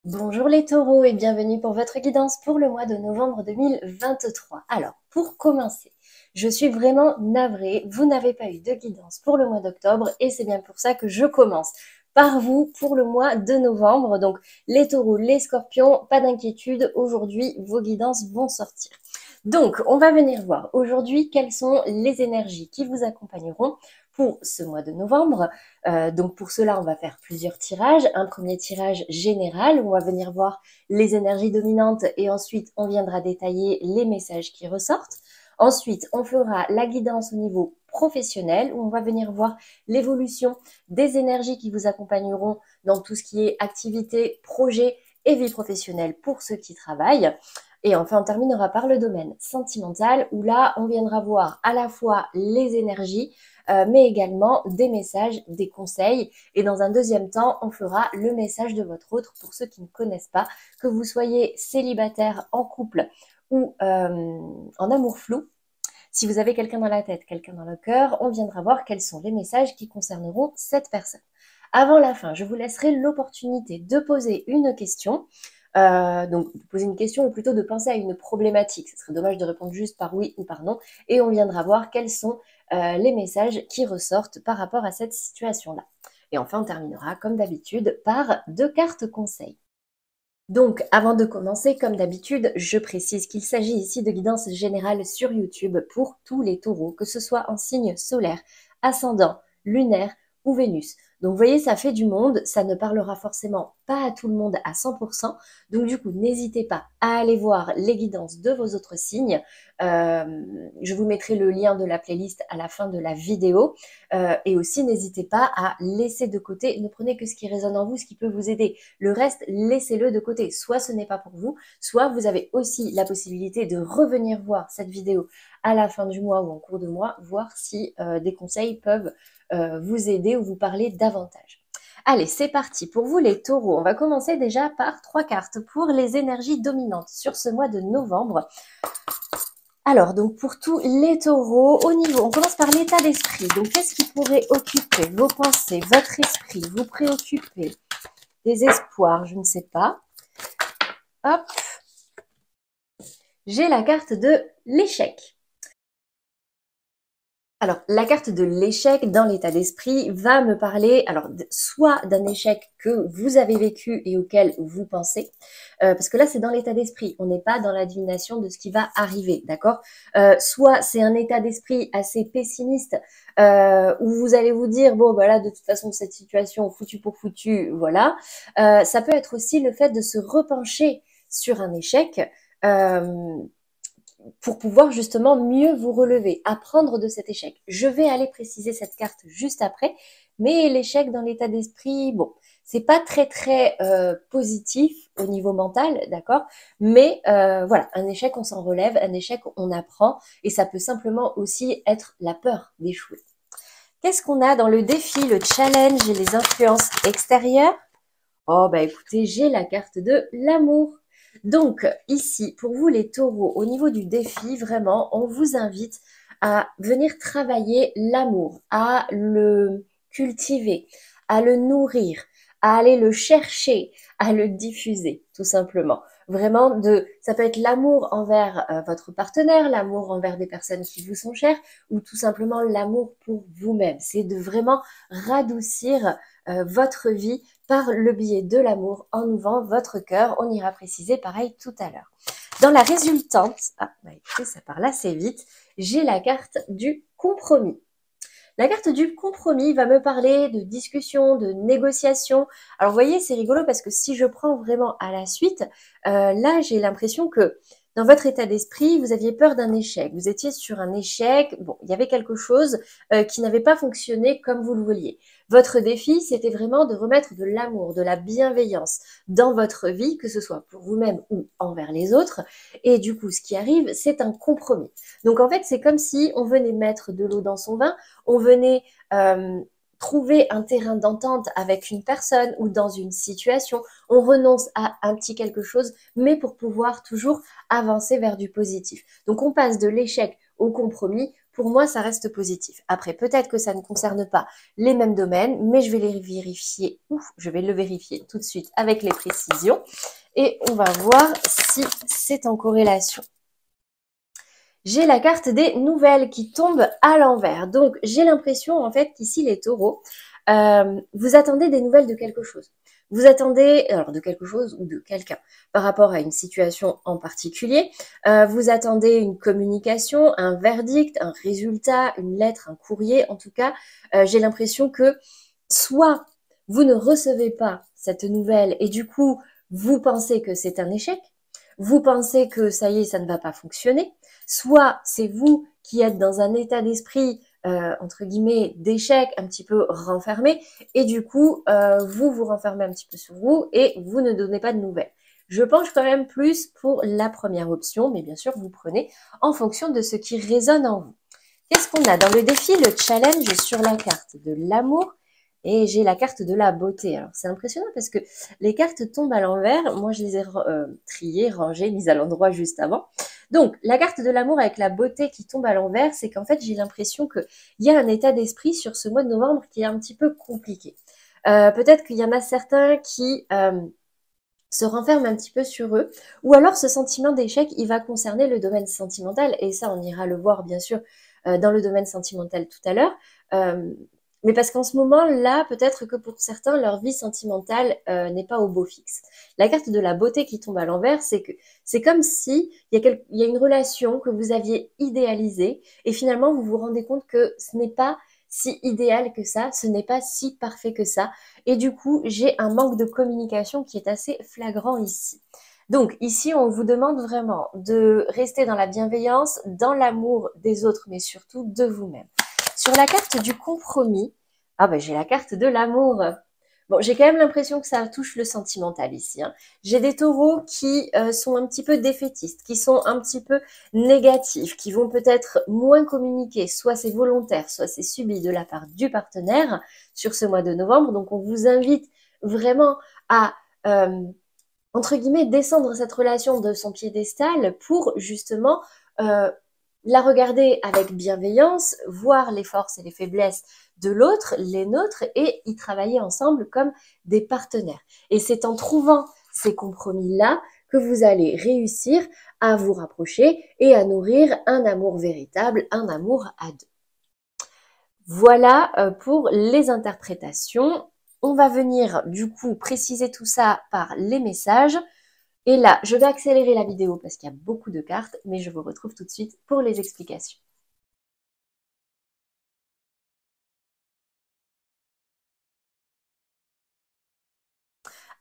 Bonjour les taureaux et bienvenue pour votre guidance pour le mois de novembre 2023. Alors, pour commencer, je suis vraiment navrée, vous n'avez pas eu de guidance pour le mois d'octobre et c'est bien pour ça que je commence par vous pour le mois de novembre. Donc, les taureaux, les scorpions, pas d'inquiétude, aujourd'hui, vos guidances vont sortir. Donc, on va venir voir aujourd'hui quelles sont les énergies qui vous accompagneront pour ce mois de novembre. Donc pour cela, on va faire plusieurs tirages. Un premier tirage général où on va venir voir les énergies dominantes et ensuite on viendra détailler les messages qui ressortent. Ensuite, on fera la guidance au niveau professionnel où on va venir voir l'évolution des énergies qui vous accompagneront dans tout ce qui est activité, projet et vie professionnelle pour ceux qui travaillent. Et enfin, on terminera par le domaine sentimental où là, on viendra voir à la fois les énergies, mais également des messages, des conseils. Et dans un deuxième temps, on fera le message de votre autre pour ceux qui ne connaissent pas, que vous soyez célibataire, en couple ou en amour flou. Si vous avez quelqu'un dans la tête, quelqu'un dans le cœur, on viendra voir quels sont les messages qui concerneront cette personne. Avant la fin, je vous laisserai l'opportunité de poser une question. Donc, de poser une question ou plutôt de penser à une problématique. Ce serait dommage de répondre juste par oui ou par non. Et on viendra voir quels sont les messages qui ressortent par rapport à cette situation-là. Et enfin, on terminera comme d'habitude par 2 cartes conseils. Donc, avant de commencer, comme d'habitude, je précise qu'il s'agit ici de guidance générale sur YouTube pour tous les taureaux, que ce soit en signe solaire, ascendant, lunaire ou Vénus. Donc, vous voyez, ça fait du monde, ça ne parlera forcément pas à tout le monde à 100%. Donc, du coup, n'hésitez pas à aller voir les guidances de vos autres signes. Je vous mettrai le lien de la playlist à la fin de la vidéo. Et aussi, n'hésitez pas à laisser de côté, ne prenez que ce qui résonne en vous, ce qui peut vous aider. Le reste, laissez-le de côté. Soit ce n'est pas pour vous, soit vous avez aussi la possibilité de revenir voir cette vidéo à la fin du mois ou en cours de mois, voir si des conseils peuvent vous aider ou vous parler davantage. Allez, c'est parti. Pour vous les taureaux, on va commencer déjà par 3 cartes pour les énergies dominantes sur ce mois de novembre. Alors, donc pour tous les taureaux, au niveau, on commence par l'état d'esprit. Donc, qu'est-ce qui pourrait occuper vos pensées, votre esprit, vous préoccuper? Des espoirs, je ne sais pas. Hop, j'ai la carte de l'échec. Alors, la carte de l'échec dans l'état d'esprit va me parler, alors, soit d'un échec que vous avez vécu et auquel vous pensez, parce que là, c'est dans l'état d'esprit, on n'est pas dans la divination de ce qui va arriver, d'accord? Soit c'est un état d'esprit assez pessimiste, où vous allez vous dire, bon, voilà, de toute façon, cette situation, foutu pour foutu, voilà. Ça peut être aussi le fait de se repencher sur un échec, pour pouvoir justement mieux vous relever, apprendre de cet échec. Je vais aller préciser cette carte juste après, mais l'échec dans l'état d'esprit, bon, c'est pas très positif au niveau mental, d'accord? Mais voilà, un échec on s'en relève, un échec on apprend, et ça peut simplement aussi être la peur d'échouer. Qu'est-ce qu'on a dans le défi, le challenge et les influences extérieures? Oh, bah écoutez, j'ai la carte de l'amour. Donc, ici, pour vous les taureaux, au niveau du défi, vraiment, on vous invite à venir travailler l'amour, à le cultiver, à le nourrir, à aller le chercher, à le diffuser, tout simplement. Vraiment, ça peut être l'amour envers votre partenaire, l'amour envers des personnes qui vous sont chères, ou tout simplement l'amour pour vous-même. C'est de vraiment radoucir votre vie par le biais de l'amour en ouvrant votre cœur. On ira préciser pareil tout à l'heure. Dans la résultante, bah écoutez, ça parle assez vite, j'ai la carte du compromis. La carte du compromis va me parler de discussion, de négociation. Alors vous voyez, c'est rigolo parce que si je prends vraiment à la suite, là j'ai l'impression que dans votre état d'esprit, vous aviez peur d'un échec. Vous étiez sur un échec. Bon, il y avait quelque chose qui n'avait pas fonctionné comme vous le vouliez. Votre défi, c'était vraiment de remettre de l'amour, de la bienveillance dans votre vie, que ce soit pour vous-même ou envers les autres. Et du coup, ce qui arrive, c'est un compromis. Donc en fait, c'est comme si on venait mettre de l'eau dans son vin, on venait trouver un terrain d'entente avec une personne ou dans une situation, on renonce à un petit quelque chose, mais pour pouvoir toujours avancer vers du positif. Donc on passe de l'échec au compromis. Pour moi, ça reste positif. Après, peut-être que ça ne concerne pas les mêmes domaines, mais je vais les vérifier. Je vais le vérifier tout de suite avec les précisions et on va voir si c'est en corrélation. J'ai la carte des nouvelles qui tombe à l'envers. Donc, j'ai l'impression, en fait, qu'ici, les taureaux, vous attendez des nouvelles de quelque chose. Vous attendez, alors de quelque chose ou de quelqu'un, par rapport à une situation en particulier. Vous attendez une communication, un verdict, un résultat, une lettre, un courrier. En tout cas, j'ai l'impression que soit vous ne recevez pas cette nouvelle et du coup, vous pensez que c'est un échec, vous pensez que ça y est, ça ne va pas fonctionner, soit c'est vous qui êtes dans un état d'esprit, entre guillemets, d'échec, un petit peu renfermé, et du coup, vous vous renfermez un petit peu sur vous et vous ne donnez pas de nouvelles. Je penche quand même plus pour la première option, mais bien sûr, vous prenez en fonction de ce qui résonne en vous. Qu'est-ce qu'on a dans le défi, le challenge sur la carte de l'amour? Et j'ai la carte de la beauté. Alors, c'est impressionnant parce que les cartes tombent à l'envers. Moi, je les ai triées, rangées, mises à l'endroit juste avant. Donc, la carte de l'amour avec la beauté qui tombe à l'envers, c'est qu'en fait, j'ai l'impression qu'il y a un état d'esprit sur ce mois de novembre qui est un petit peu compliqué. Peut-être qu'il y en a certains qui se renferment un petit peu sur eux, ou alors ce sentiment d'échec, il va concerner le domaine sentimental, et ça, on ira le voir, bien sûr, dans le domaine sentimental tout à l'heure. Mais parce qu'en ce moment-là, peut-être que pour certains, leur vie sentimentale n'est pas au beau fixe. La carte de la beauté qui tombe à l'envers, c'est que c'est comme si il y a une relation que vous aviez idéalisée et finalement vous vous rendez compte que ce n'est pas si idéal que ça, ce n'est pas si parfait que ça. Et du coup, j'ai un manque de communication qui est assez flagrant ici. Donc ici, on vous demande vraiment de rester dans la bienveillance, dans l'amour des autres, mais surtout de vous-même. Sur la carte du compromis, ah ben j'ai la carte de l'amour. Bon, j'ai quand même l'impression que ça touche le sentimental ici, hein. J'ai des taureaux qui sont un petit peu défaitistes, qui sont un petit peu négatifs, qui vont peut-être moins communiquer. Soit c'est volontaire, soit c'est subi de la part du partenaire sur ce mois de novembre. Donc on vous invite vraiment à entre guillemets, descendre cette relation de son piédestal pour justement la regarder avec bienveillance, voir les forces et les faiblesses de l'autre, les nôtres, et y travailler ensemble comme des partenaires. Et c'est en trouvant ces compromis-là que vous allez réussir à vous rapprocher et à nourrir un amour véritable, un amour à deux. Voilà pour les interprétations. On va venir du coup préciser tout ça par les messages. Et là, je vais accélérer la vidéo parce qu'il y a beaucoup de cartes, mais je vous retrouve tout de suite pour les explications.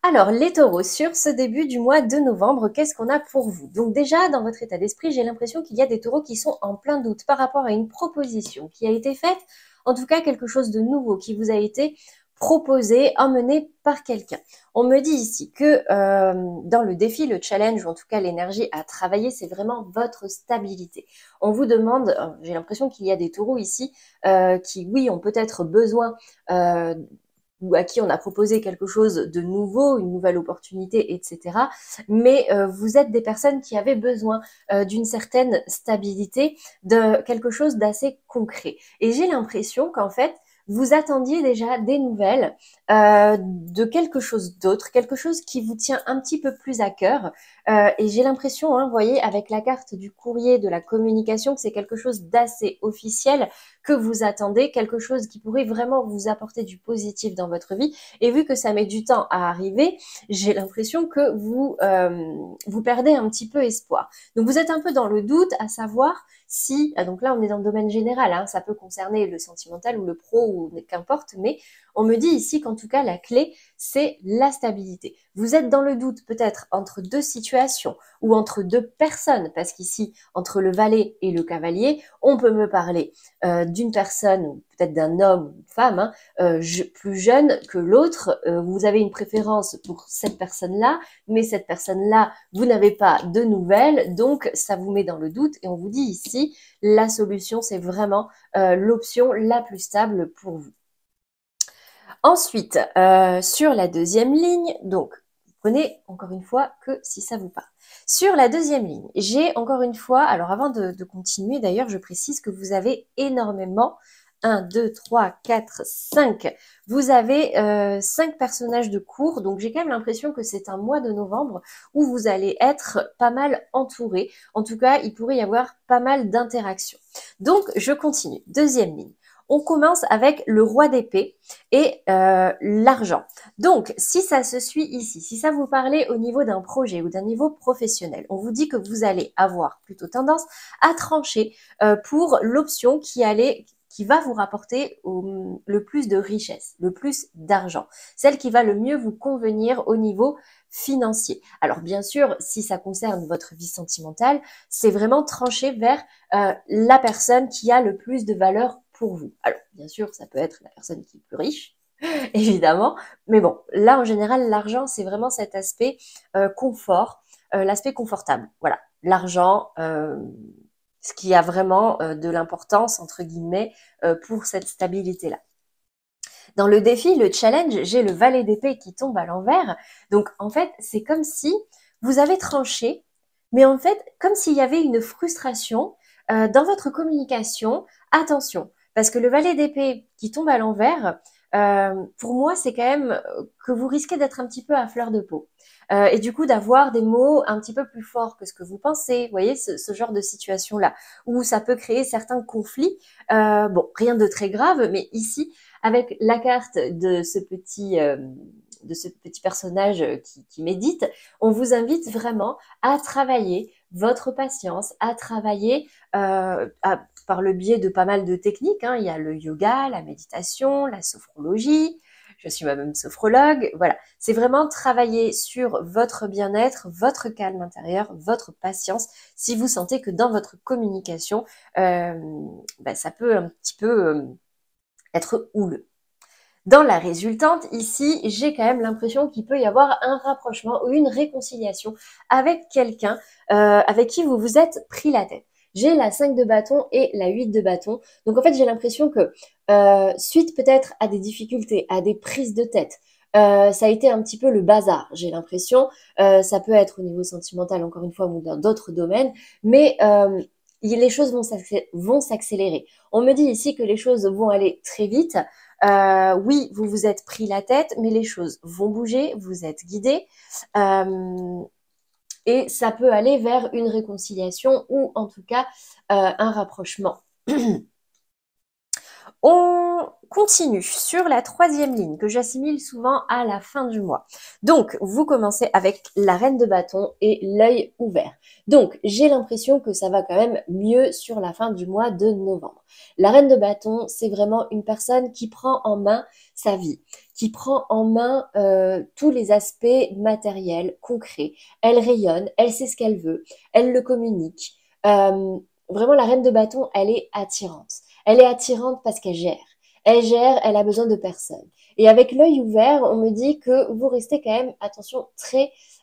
Alors, les taureaux, sur ce début du mois de novembre, qu'est-ce qu'on a pour vous? Donc déjà, dans votre état d'esprit, j'ai l'impression qu'il y a des taureaux qui sont en plein doute par rapport à une proposition qui a été faite, en tout cas quelque chose de nouveau qui vous a été proposé, emmené par quelqu'un. On me dit ici que dans le défi, le challenge, ou en tout cas l'énergie à travailler, c'est vraiment votre stabilité. On vous demande, j'ai l'impression qu'il y a des taureaux ici qui, oui, ont peut-être besoin ou à qui on a proposé quelque chose de nouveau, une nouvelle opportunité, etc. Mais vous êtes des personnes qui avaient besoin d'une certaine stabilité, de quelque chose d'assez concret. Et j'ai l'impression qu'en fait, vous attendiez déjà des nouvelles de quelque chose d'autre, quelque chose qui vous tient un petit peu plus à cœur. Et j'ai l'impression, hein, vous voyez, avec la carte du courrier, de la communication, que c'est quelque chose d'assez officiel que vous attendez, quelque chose qui pourrait vraiment vous apporter du positif dans votre vie. Et vu que ça met du temps à arriver, j'ai l'impression que vous perdez un petit peu espoir. Donc vous êtes un peu dans le doute à savoir si, donc là on est dans le domaine général, hein, ça peut concerner le sentimental ou le pro ou qu'importe, mais on me dit ici qu'en tout cas la clé c'est la stabilité. Vous êtes dans le doute peut-être entre deux situations ou entre deux personnes, parce qu'ici entre le valet et le cavalier, on peut me parler d'une personne ou peut-être d'un homme ou une femme hein, plus jeune que l'autre. Vous avez une préférence pour cette personne-là, mais cette personne-là, vous n'avez pas de nouvelles, donc ça vous met dans le doute et on vous dit ici, la solution, c'est vraiment l'option la plus stable pour vous. Ensuite, sur la deuxième ligne, donc, vous prenez encore une fois que si ça vous parle. Sur la deuxième ligne, j'ai encore une fois, alors avant de continuer, d'ailleurs, je précise que vous avez énormément, 1, 2, 3, 4, 5, vous avez 5 personnages de cours, donc j'ai quand même l'impression que c'est un mois de novembre où vous allez être pas mal entouré. En tout cas, il pourrait y avoir pas mal d'interactions. Donc, je continue. Deuxième ligne. On commence avec le roi d'épée et l'argent. Donc, si ça se suit ici, si ça vous parlait au niveau d'un projet ou d'un niveau professionnel, on vous dit que vous allez avoir plutôt tendance à trancher pour l'option qui va vous rapporter le plus de richesse, le plus d'argent, celle qui va le mieux vous convenir au niveau financier. Alors bien sûr, si ça concerne votre vie sentimentale, c'est vraiment trancher vers la personne qui a le plus de valeur pour vous. Alors bien sûr, ça peut être la personne qui est plus riche, évidemment, mais bon, là en général, l'argent, c'est vraiment cet aspect confort, l'aspect confortable. Voilà, l'argent, ce qui a vraiment de l'importance, entre guillemets, pour cette stabilité-là. Dans le défi, le challenge, j'ai le valet d'épée qui tombe à l'envers. Donc, en fait, c'est comme si vous avez tranché, mais en fait, comme s'il y avait une frustration dans votre communication. Attention, parce que le valet d'épée qui tombe à l'envers, pour moi, c'est quand même que vous risquez d'être un petit peu à fleur de peau. Et du coup, d'avoir des mots un petit peu plus forts que ce que vous pensez. Vous voyez, ce genre de situation-là, où ça peut créer certains conflits. Bon, rien de très grave, mais ici, avec la carte de ce petit personnage qui médite, on vous invite vraiment à travailler votre patience, à travailler par le biais de pas mal de techniques. Hein. Il y a le yoga, la méditation, la sophrologie. Je suis moi-même sophrologue. Voilà, c'est vraiment travailler sur votre bien-être, votre calme intérieur, votre patience. Si vous sentez que dans votre communication, ça peut un petit peu être houleux. Dans la résultante, ici, j'ai quand même l'impression qu'il peut y avoir un rapprochement ou une réconciliation avec quelqu'un avec qui vous vous êtes pris la tête. J'ai la 5 de bâton et la 8 de bâton. Donc en fait, j'ai l'impression que suite peut-être à des difficultés, à des prises de tête, ça a été un petit peu le bazar, j'ai l'impression. Ça peut être au niveau sentimental, encore une fois, ou dans d'autres domaines, mais les choses vont s'accélérer. On me dit ici que les choses vont aller très vite. Oui, vous vous êtes pris la tête, mais les choses vont bouger, vous êtes guidé. Et ça peut aller vers une réconciliation ou en tout cas un rapprochement. On continue sur la troisième ligne que j'assimile souvent à la fin du mois. Donc, vous commencez avec la reine de bâton et l'œil ouvert. Donc, j'ai l'impression que ça va quand même mieux sur la fin du mois de novembre. La reine de bâton, c'est vraiment une personne qui prend en main sa vie, qui prend en main tous les aspects matériels, concrets. Elle rayonne, elle sait ce qu'elle veut, elle le communique. Vraiment, la reine de bâton, elle est attirante. Elle est attirante parce qu'elle gère. Elle gère, elle a besoin de personne. Et avec l'œil ouvert, on me dit que vous restez quand même, attention,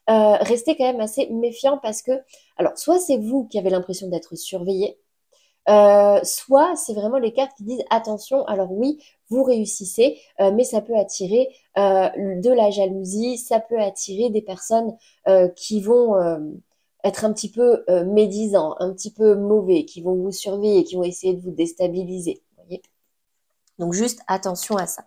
restez quand même assez méfiant parce que, alors, soit c'est vous qui avez l'impression d'être surveillé, soit c'est vraiment les cartes qui disent attention, alors oui, vous réussissez, mais ça peut attirer de la jalousie, ça peut attirer des personnes qui vont être un petit peu médisants, un petit peu mauvais, qui vont vous surveiller, qui vont essayer de vous déstabiliser. Vous voyez, donc juste attention à ça.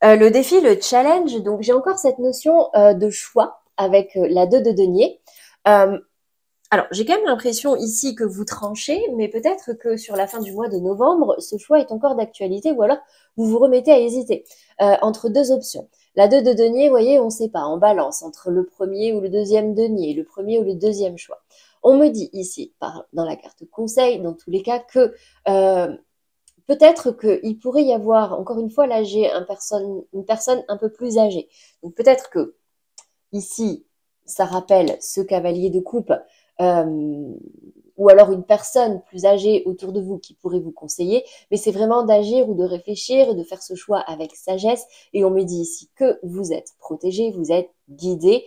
Le défi, le challenge, donc j'ai encore cette notion de choix avec la 2 de denier. Alors, j'ai quand même l'impression ici que vous tranchez, mais peut-être que sur la fin du mois de novembre, ce choix est encore d'actualité ou alors vous vous remettez à hésiter entre deux options. La 2 de denier, vous voyez, on ne sait pas, en balance entre le premier ou le deuxième denier, le premier ou le deuxième choix. On me dit ici, dans la carte conseil, dans tous les cas, que peut-être qu'il pourrait y avoir, encore une fois, là, j'ai une personne un peu plus âgée. Donc peut-être que ici, ça rappelle ce cavalier de coupe ou alors une personne plus âgée autour de vous qui pourrait vous conseiller, mais c'est vraiment d'agir ou de réfléchir et de faire ce choix avec sagesse. Et on me dit ici que vous êtes protégé, vous êtes guidé,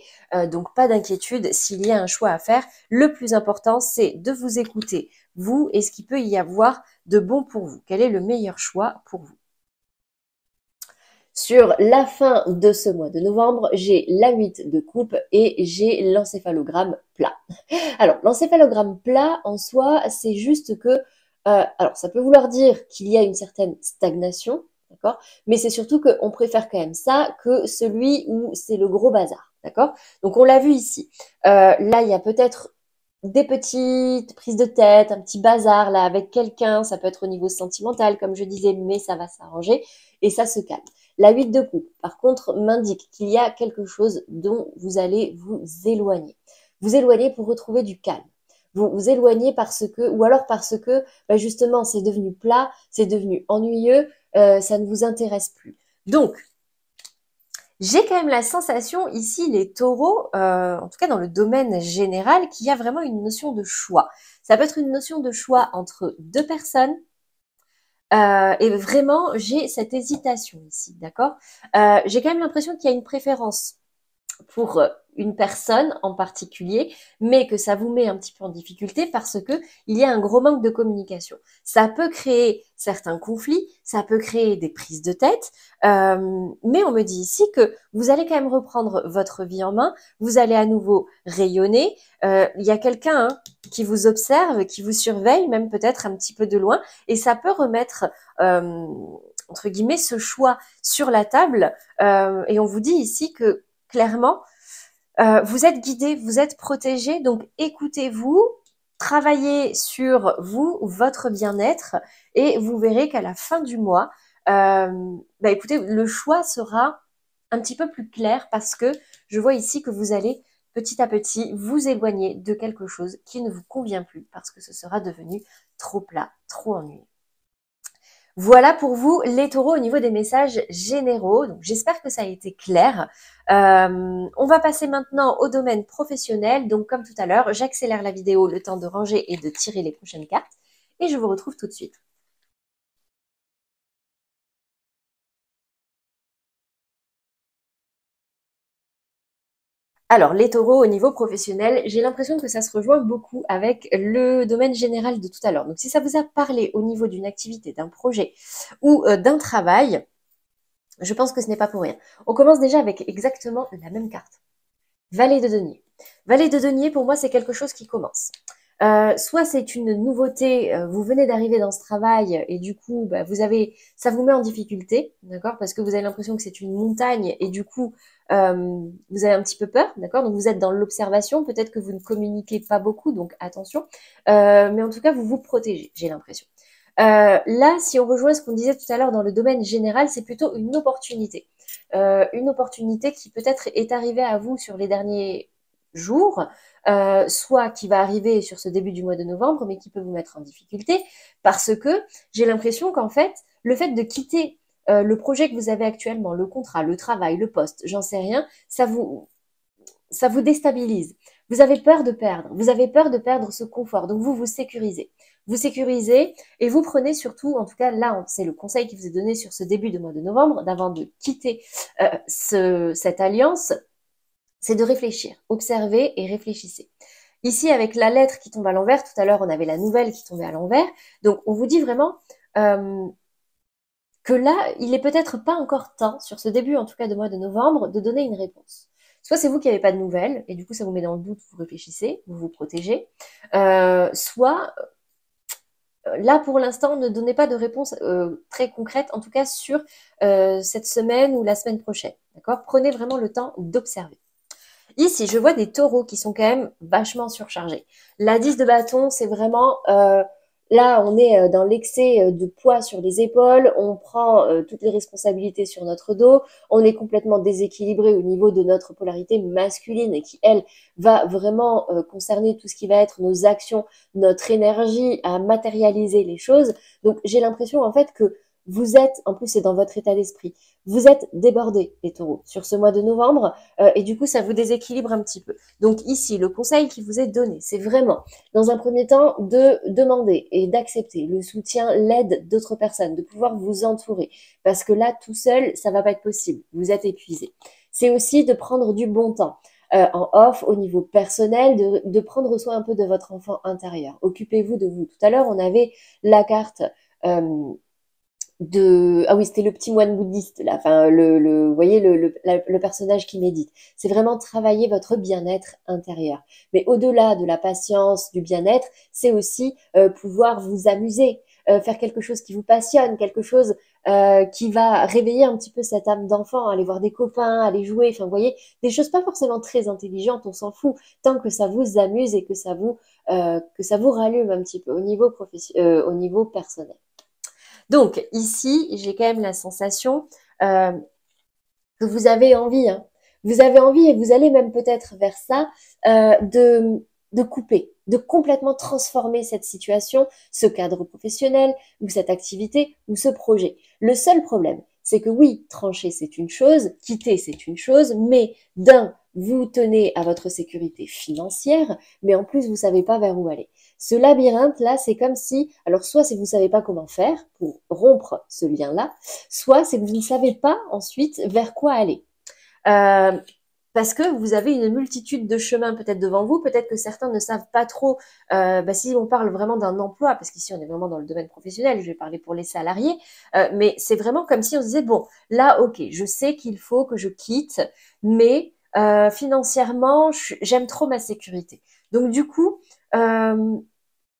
donc pas d'inquiétude s'il y a un choix à faire. Le plus important, c'est de vous écouter, vous, et ce qu'il peut y avoir de bon pour vous. Quel est le meilleur choix pour vous? Sur la fin de ce mois de novembre, j'ai la 8 de coupe et j'ai l'encéphalogramme plat. Alors, l'encéphalogramme plat, en soi, c'est juste que, alors, ça peut vouloir dire qu'il y a une certaine stagnation, d'accord? Mais c'est surtout qu'on préfère quand même ça que celui où c'est le gros bazar, d'accord? Donc, on l'a vu ici. Là, il y a peut-être des petites prises de tête, un petit bazar là avec quelqu'un, ça peut être au niveau sentimental, comme je disais, mais ça va s'arranger et ça se calme. La 8 de coupe, par contre, m'indique qu'il y a quelque chose dont vous allez vous éloigner. Vous éloigner pour retrouver du calme. Vous vous éloignez parce que, ou alors parce que, bah justement, c'est devenu plat, c'est devenu ennuyeux, ça ne vous intéresse plus. Donc, j'ai quand même la sensation ici, les taureaux, en tout cas dans le domaine général, qu'il y a vraiment une notion de choix. Ça peut être une notion de choix entre deux personnes, et vraiment, j'ai cette hésitation ici, d'accord? J'ai quand même l'impression qu'il y a une préférence pour une personne en particulier, mais que ça vous met un petit peu en difficulté parce que il y a un gros manque de communication. Ça peut créer certains conflits, ça peut créer des prises de tête, mais on me dit ici que vous allez quand même reprendre votre vie en main, vous allez à nouveau rayonner. Il y a quelqu'un qui vous observe, qui vous surveille, même peut-être un petit peu de loin, et ça peut remettre entre guillemets ce choix sur la table. Et on vous dit ici que clairement, vous êtes guidé, vous êtes protégé, donc écoutez-vous, travaillez sur vous, votre bien-être, et vous verrez qu'à la fin du mois, bah écoutez, le choix sera un petit peu plus clair parce que je vois ici que vous allez petit à petit vous éloigner de quelque chose qui ne vous convient plus parce que ce sera devenu trop plat, trop ennuyeux. Voilà pour vous les taureaux au niveau des messages généraux. Donc j'espère que ça a été clair. On va passer maintenant au domaine professionnel. Donc comme tout à l'heure, j'accélère la vidéo, le temps de ranger et de tirer les prochaines cartes. Et je vous retrouve tout de suite. Alors, les taureaux au niveau professionnel, j'ai l'impression que ça se rejoint beaucoup avec le domaine général de tout à l'heure. Donc, si ça vous a parlé au niveau d'une activité, d'un projet ou d'un travail, je pense que ce n'est pas pour rien. On commence déjà avec exactement la même carte. Valet de denier. Valet de denier, pour moi, c'est quelque chose qui commence. Soit c'est une nouveauté, vous venez d'arriver dans ce travail et du coup, bah, ça vous met en difficulté, d'accord, parce que vous avez l'impression que c'est une montagne et du coup, vous avez un petit peu peur, d'accord. Donc vous êtes dans l'observation, peut-être que vous ne communiquez pas beaucoup, donc attention. Mais en tout cas, vous vous protégez, j'ai l'impression. Là, si on rejoint ce qu'on disait tout à l'heure dans le domaine général, c'est plutôt une opportunité. Une opportunité qui peut-être est arrivée à vous sur les derniers jours, soit qui va arriver sur ce début du mois de novembre, mais qui peut vous mettre en difficulté, parce que j'ai l'impression qu'en fait, le fait de quitter le projet que vous avez actuellement, le contrat, le travail, le poste, j'en sais rien, ça vous déstabilise. Vous avez peur de perdre. Vous avez peur de perdre ce confort. Donc, vous vous sécurisez. Vous sécurisez et vous prenez surtout, en tout cas là, c'est le conseil qui vous est donné sur ce début de mois de novembre, d'avant de quitter cette alliance, c'est de réfléchir. Observez et réfléchissez. Ici, avec la lettre qui tombe à l'envers, tout à l'heure, on avait la nouvelle qui tombait à l'envers. Donc, on vous dit vraiment que là, il est peut-être pas encore temps, sur ce début en tout cas de mois de novembre, de donner une réponse. Soit c'est vous qui n'avez pas de nouvelles, et du coup ça vous met dans le doute, vous réfléchissez, vous vous protégez. Soit, là pour l'instant, ne donnez pas de réponse très concrète, en tout cas sur cette semaine ou la semaine prochaine. D'accord. Prenez vraiment le temps d'observer. Ici, je vois des taureaux qui sont quand même vachement surchargés. La 10 de bâton, c'est vraiment... là, on est dans l'excès de poids sur les épaules, on prend toutes les responsabilités sur notre dos, on est complètement déséquilibré au niveau de notre polarité masculine et qui, elle, va vraiment concerner tout ce qui va être nos actions, notre énergie à matérialiser les choses. Donc, j'ai l'impression en fait que vous êtes, en plus c'est dans votre état d'esprit, vous êtes débordés, les taureaux, sur ce mois de novembre, et du coup, ça vous déséquilibre un petit peu. Donc ici, le conseil qui vous est donné, c'est vraiment, dans un premier temps, de demander et d'accepter le soutien, l'aide d'autres personnes, de pouvoir vous entourer. Parce que là, tout seul, ça va pas être possible. Vous êtes épuisé. C'est aussi de prendre du bon temps. En off, au niveau personnel, de prendre soin un peu de votre enfant intérieur. Occupez-vous de vous. Tout à l'heure, on avait la carte Ah oui, c'était le petit moine bouddhiste là, enfin vous voyez le personnage qui médite. C'est vraiment travailler votre bien-être intérieur. Mais au-delà de la patience, du bien-être, c'est aussi pouvoir vous amuser, faire quelque chose qui vous passionne, quelque chose qui va réveiller un petit peu cette âme d'enfant, aller voir des copains, aller jouer, enfin vous voyez, des choses pas forcément très intelligentes, on s'en fout, tant que ça vous amuse et que ça vous rallume un petit peu au niveau personnel. Donc ici, j'ai quand même la sensation euh, que vous avez envie, hein. Vous avez envie et vous allez même peut-être vers ça, de couper, de complètement transformer cette situation, ce cadre professionnel ou cette activité ou ce projet. Le seul problème, c'est que oui, trancher c'est une chose, quitter c'est une chose, mais vous tenez à votre sécurité financière, mais en plus vous savez pas vers où aller. Ce labyrinthe-là, c'est comme si, alors soit c'est que vous savez pas comment faire pour rompre ce lien-là, soit c'est que vous ne savez pas ensuite vers quoi aller. Euh, parce que vous avez une multitude de chemins peut-être devant vous, peut-être que certains ne savent pas trop, si on parle vraiment d'un emploi, parce qu'ici on est vraiment dans le domaine professionnel, je vais parler pour les salariés, mais c'est vraiment comme si on se disait, bon, là, ok, je sais qu'il faut que je quitte, mais financièrement, j'aime trop ma sécurité. Donc du coup, euh,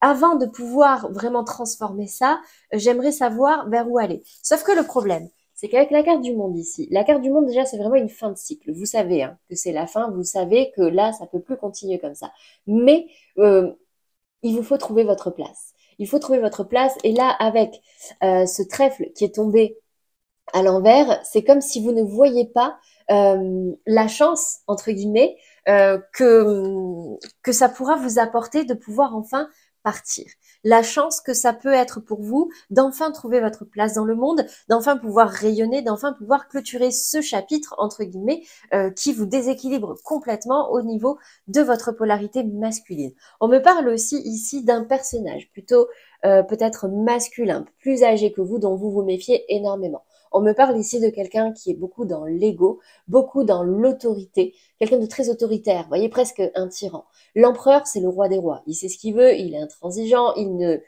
avant de pouvoir vraiment transformer ça, j'aimerais savoir vers où aller. Sauf que le problème, c'est qu'avec la carte du monde ici, la carte du monde déjà c'est vraiment une fin de cycle. Vous savez hein, que c'est la fin, vous savez que là ça peut plus continuer comme ça. Mais il vous faut trouver votre place. Il faut trouver votre place et là avec ce trèfle qui est tombé à l'envers, c'est comme si vous ne voyez pas la chance, entre guillemets, que ça pourra vous apporter de pouvoir enfin partir. La chance que ça peut être pour vous d'enfin trouver votre place dans le monde, d'enfin pouvoir rayonner, d'enfin pouvoir clôturer ce chapitre, entre guillemets, qui vous déséquilibre complètement au niveau de votre polarité masculine. On me parle aussi ici d'un personnage plutôt peut-être masculin, plus âgé que vous, dont vous vous méfiez énormément. On me parle ici de quelqu'un qui est beaucoup dans l'ego, beaucoup dans l'autorité, quelqu'un de très autoritaire, vous voyez, presque un tyran. L'empereur, c'est le roi des rois. Il sait ce qu'il veut, il est intransigeant, il ne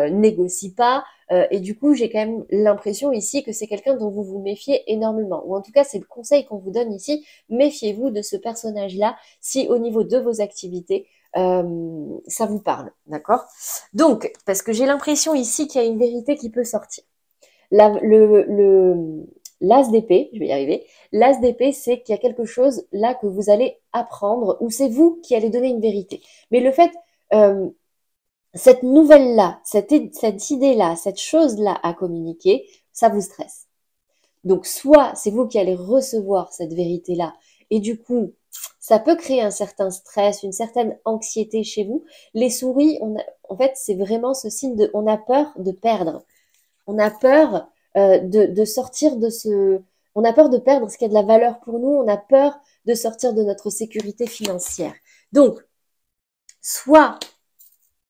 négocie pas. Et du coup, j'ai quand même l'impression ici que c'est quelqu'un dont vous vous méfiez énormément. Ou en tout cas, c'est le conseil qu'on vous donne ici. Méfiez-vous de ce personnage-là si au niveau de vos activités, ça vous parle. D'accord? Donc, parce que j'ai l'impression ici qu'il y a une vérité qui peut sortir. L'as d'épée, je vais y arriver. L'as d'épée, c'est qu'il y a quelque chose là que vous allez apprendre, ou c'est vous qui allez donner une vérité. Mais le fait, euh, cette nouvelle-là, cette idée-là, cette chose-là à communiquer, ça vous stresse. Donc, soit c'est vous qui allez recevoir cette vérité-là, et du coup, ça peut créer un certain stress, une certaine anxiété chez vous. Les souris, en fait, c'est vraiment ce signe de, on a peur de perdre. On a peur de sortir de ce... On a peur de perdre ce qui a de la valeur pour nous. On a peur de sortir de notre sécurité financière. Donc, soit,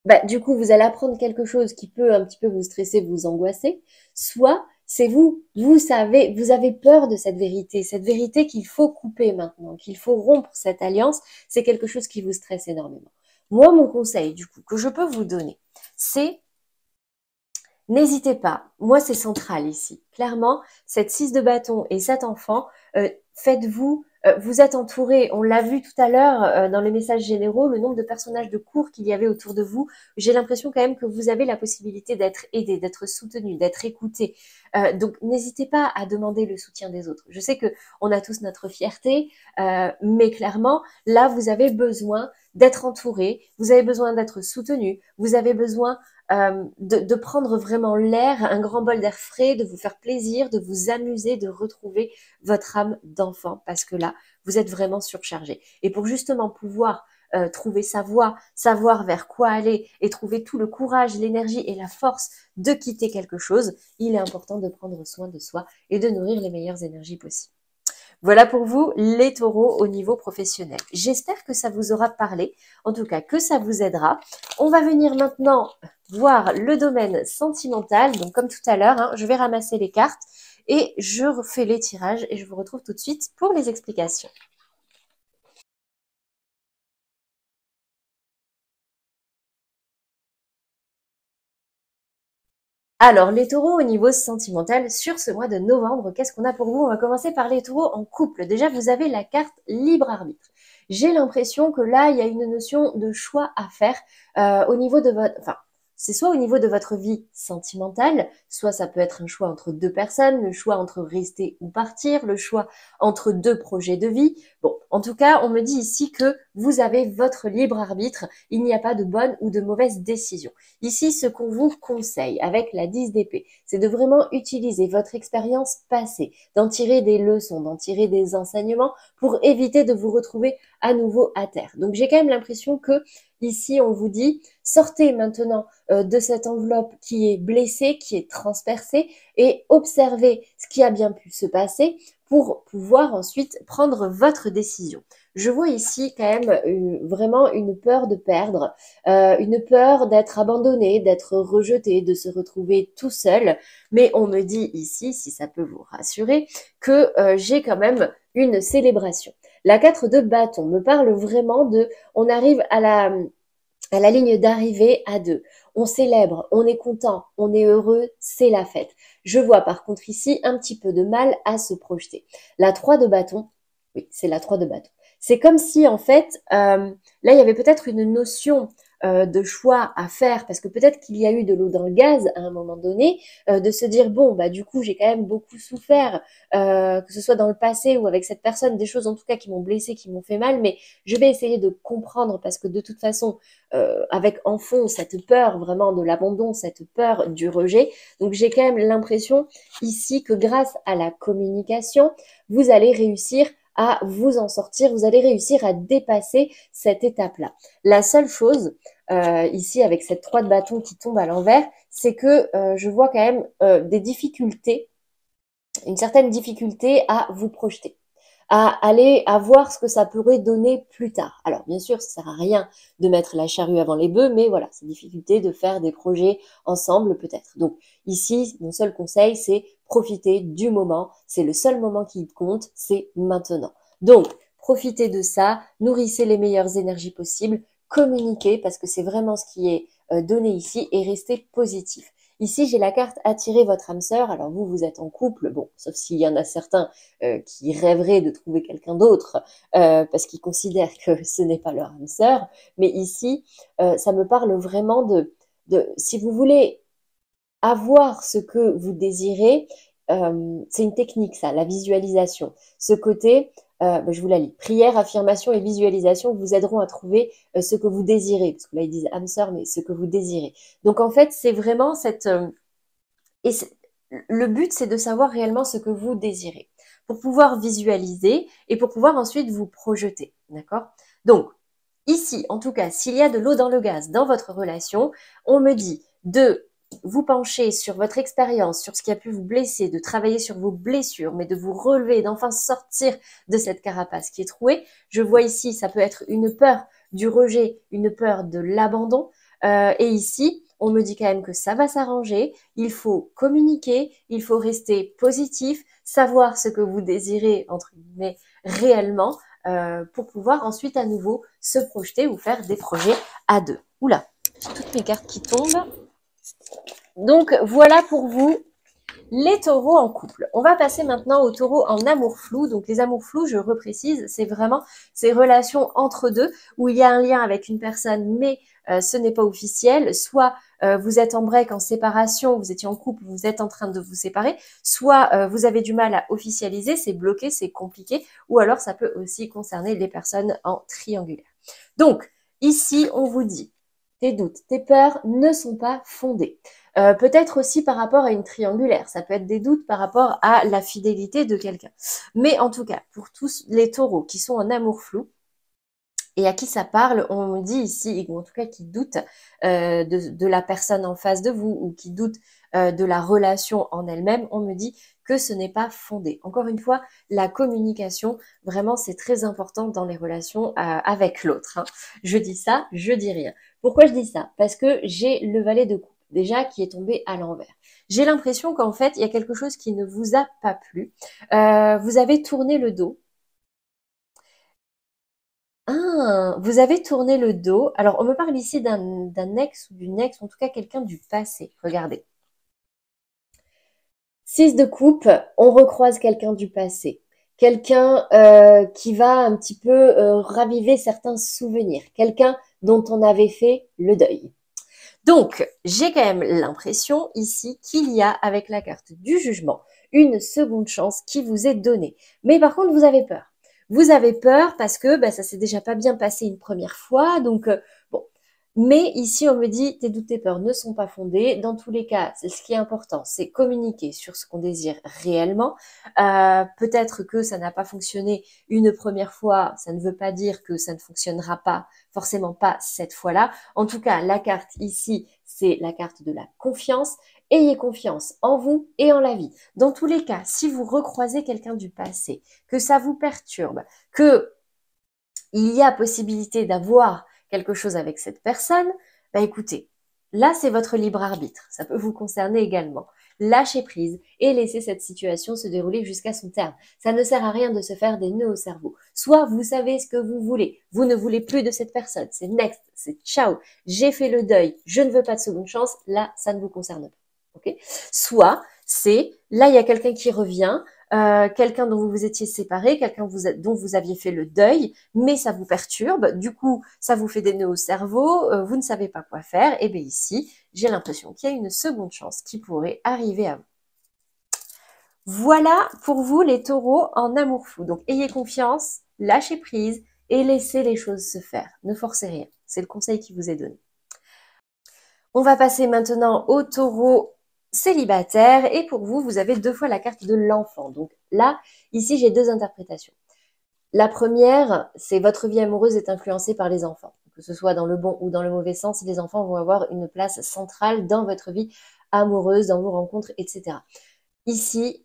bah, du coup, vous allez apprendre quelque chose qui peut un petit peu vous stresser, vous angoisser. Soit, c'est vous, vous savez, vous avez peur de cette vérité qu'il faut couper maintenant, qu'il faut rompre cette alliance. C'est quelque chose qui vous stresse énormément. Moi, mon conseil, du coup, que je peux vous donner, c'est n'hésitez pas, moi c'est central ici. Clairement, cette 6 de bâton et cet enfant, faites-vous, vous êtes entouré, on l'a vu tout à l'heure dans les messages généraux, le nombre de personnages de cours qu'il y avait autour de vous. J'ai l'impression quand même que vous avez la possibilité d'être aidé, d'être soutenu, d'être écouté. Donc n'hésitez pas à demander le soutien des autres. Je sais que on a tous notre fierté, mais clairement, là vous avez besoin d'être entouré, vous avez besoin d'être soutenu, vous avez besoin de prendre vraiment l'air, un grand bol d'air frais, de vous faire plaisir, de vous amuser, de retrouver votre âme d'enfant, parce que là, vous êtes vraiment surchargé. Et pour justement pouvoir trouver sa voie, savoir vers quoi aller et trouver tout le courage, l'énergie et la force de quitter quelque chose, il est important de prendre soin de soi et de nourrir les meilleures énergies possibles. Voilà pour vous les taureaux au niveau professionnel. J'espère que ça vous aura parlé, en tout cas que ça vous aidera. On va venir maintenant voir le domaine sentimental. Donc comme tout à l'heure, hein, je vais ramasser les cartes et je refais les tirages et je vous retrouve tout de suite pour les explications. Alors, les taureaux au niveau sentimental, sur ce mois de novembre, qu'est-ce qu'on a pour vous? On va commencer par les taureaux en couple. Déjà, vous avez la carte libre arbitre. J'ai l'impression que là, il y a une notion de choix à faire au niveau de votre... Enfin, c'est soit au niveau de votre vie sentimentale, soit ça peut être un choix entre deux personnes, le choix entre rester ou partir, le choix entre deux projets de vie. Bon, en tout cas, on me dit ici que vous avez votre libre arbitre. Il n'y a pas de bonne ou de mauvaise décision. Ici, ce qu'on vous conseille avec la 10 d'épée, c'est de vraiment utiliser votre expérience passée, d'en tirer des leçons, d'en tirer des enseignements pour éviter de vous retrouver à nouveau à terre. Donc j'ai quand même l'impression que ici, on vous dit, sortez maintenant de cette enveloppe qui est blessée, qui est transpercée et observez ce qui a bien pu se passer pour pouvoir ensuite prendre votre décision. Je vois ici quand même vraiment une peur de perdre, une peur d'être abandonné, d'être rejeté, de se retrouver tout seul. Mais on me dit ici, si ça peut vous rassurer, que j'ai quand même une célébration. La 4 de bâton me parle vraiment de, on arrive à la ligne d'arrivée à deux. On célèbre, on est content, on est heureux, c'est la fête. Je vois par contre ici un petit peu de mal à se projeter. La 3 de bâton, oui, c'est la 3 de bâton. C'est comme si en fait, là, il y avait peut-être une notion de choix à faire, parce que peut-être qu'il y a eu de l'eau dans le gaz à un moment donné, de se dire, bon, bah du coup, j'ai quand même beaucoup souffert, que ce soit dans le passé ou avec cette personne, des choses en tout cas qui m'ont blessé, qui m'ont fait mal, mais je vais essayer de comprendre, parce que de toute façon, avec en fond cette peur vraiment de l'abandon, cette peur du rejet. Donc j'ai quand même l'impression ici que grâce à la communication, vous allez réussir à vous en sortir, vous allez réussir à dépasser cette étape-là. La seule chose, ici avec cette 3 de bâton qui tombe à l'envers, c'est que je vois quand même des difficultés, une certaine difficulté à vous projeter, à aller à voir ce que ça pourrait donner plus tard. Alors bien sûr, ça sert à rien de mettre la charrue avant les bœufs, mais voilà, c'est difficulté de faire des projets ensemble peut-être. Donc ici, mon seul conseil, c'est profiter du moment. C'est le seul moment qui compte, c'est maintenant. Donc, profitez de ça, nourrissez les meilleures énergies possibles, communiquez parce que c'est vraiment ce qui est donné ici et restez positif. Ici, j'ai la carte attirer votre âme sœur. Alors vous, vous êtes en couple, bon, sauf s'il y en a certains qui rêveraient de trouver quelqu'un d'autre parce qu'ils considèrent que ce n'est pas leur âme sœur. Mais ici, ça me parle vraiment si vous voulez avoir ce que vous désirez, c'est une technique ça, la visualisation. Ce côté, je vous la lis. Prière, affirmation et visualisation vous aideront à trouver ce que vous désirez. Parce que là, ils disent âme sœur, mais ce que vous désirez. Donc en fait, c'est vraiment et le but, c'est de savoir réellement ce que vous désirez pour pouvoir visualiser et pour pouvoir ensuite vous projeter. D'accord? Donc, ici, en tout cas, s'il y a de l'eau dans le gaz dans votre relation, on me dit de vous pencher sur votre expérience, sur ce qui a pu vous blesser, de travailler sur vos blessures, mais de vous relever, d'enfin sortir de cette carapace qui est trouée. Je vois ici, ça peut être une peur du rejet, une peur de l'abandon. Et ici, on me dit quand même que ça va s'arranger, il faut communiquer, il faut rester positif, savoir ce que vous désirez, entre guillemets, réellement, pour pouvoir ensuite à nouveau se projeter ou faire des projets à deux. Oula, j'ai toutes mes cartes qui tombent. Donc voilà pour vous les taureaux en couple. On va passer maintenant aux taureaux en amour flou. Donc les amours flous, je reprécise, c'est vraiment ces relations entre deux où il y a un lien avec une personne, mais ce n'est pas officiel. Soit vous êtes en break, en séparation, vous étiez en couple, vous êtes en train de vous séparer. Soit vous avez du mal à officialiser, c'est bloqué, c'est compliqué. Ou alors ça peut aussi concerner les personnes en triangulaire. Donc ici, on vous dit, tes doutes, tes peurs ne sont pas fondés. Peut-être aussi par rapport à une triangulaire. Ça peut être des doutes par rapport à la fidélité de quelqu'un. Mais en tout cas, pour tous les taureaux qui sont en amour flou et à qui ça parle, on me dit ici, ou en tout cas qui doutent de la personne en face de vous ou qui doutent de la relation en elle-même, on me dit que ce n'est pas fondé. Encore une fois, la communication, vraiment, c'est très important dans les relations avec l'autre. Hein. Je dis ça, je dis rien. Pourquoi je dis ça? Parce que j'ai le valet de coupe déjà qui est tombé à l'envers. J'ai l'impression qu'en fait, il y a quelque chose qui ne vous a pas plu. Vous avez tourné le dos. Ah, vous avez tourné le dos. Alors, on me parle ici d'un ex ou d'une ex, en tout cas quelqu'un du passé. Regardez. 6 de coupe, on recroise quelqu'un du passé. Quelqu'un qui va un petit peu raviver certains souvenirs. Quelqu'un dont on avait fait le deuil. Donc, j'ai quand même l'impression ici qu'il y a, avec la carte du jugement, une seconde chance qui vous est donnée. Mais par contre, vous avez peur. Vous avez peur parce que ça s'est déjà pas bien passé une première fois. Donc, bon. Mais ici, on me dit, tes doutes, tes peurs ne sont pas fondés. Dans tous les cas, ce qui est important, c'est communiquer sur ce qu'on désire réellement. Peut-être que ça n'a pas fonctionné une première fois. Ça ne veut pas dire que ça ne fonctionnera pas, forcément pas cette fois-là. En tout cas, la carte ici, c'est la carte de la confiance. Ayez confiance en vous et en la vie. Dans tous les cas, si vous recroisez quelqu'un du passé, que ça vous perturbe, que il y a possibilité d'avoir quelque chose avec cette personne, écoutez, là c'est votre libre arbitre, ça peut vous concerner également. Lâchez prise et laissez cette situation se dérouler jusqu'à son terme. Ça ne sert à rien de se faire des nœuds au cerveau. Soit vous savez ce que vous ne voulez plus de cette personne, c'est next, c'est ciao, j'ai fait le deuil, je ne veux pas de seconde chance, là ça ne vous concerne pas. Okay. Soit c'est, là il y a quelqu'un qui revient, quelqu'un dont vous vous étiez séparé, quelqu'un dont vous aviez fait le deuil, mais ça vous perturbe, du coup, ça vous fait des nœuds au cerveau, vous ne savez pas quoi faire, et bien ici, j'ai l'impression qu'il y a une seconde chance qui pourrait arriver à vous. Voilà pour vous les taureaux en amour fou. Donc, ayez confiance, lâchez prise et laissez les choses se faire. Ne forcez rien. C'est le conseil qui vous est donné. On va passer maintenant au taureau célibataire et pour vous, vous avez 2 fois la carte de l'enfant. Donc là, ici, j'ai 2 interprétations. La première, c'est votre vie amoureuse est influencée par les enfants. Que ce soit dans le bon ou dans le mauvais sens, les enfants vont avoir une place centrale dans votre vie amoureuse, dans vos rencontres, etc. Ici,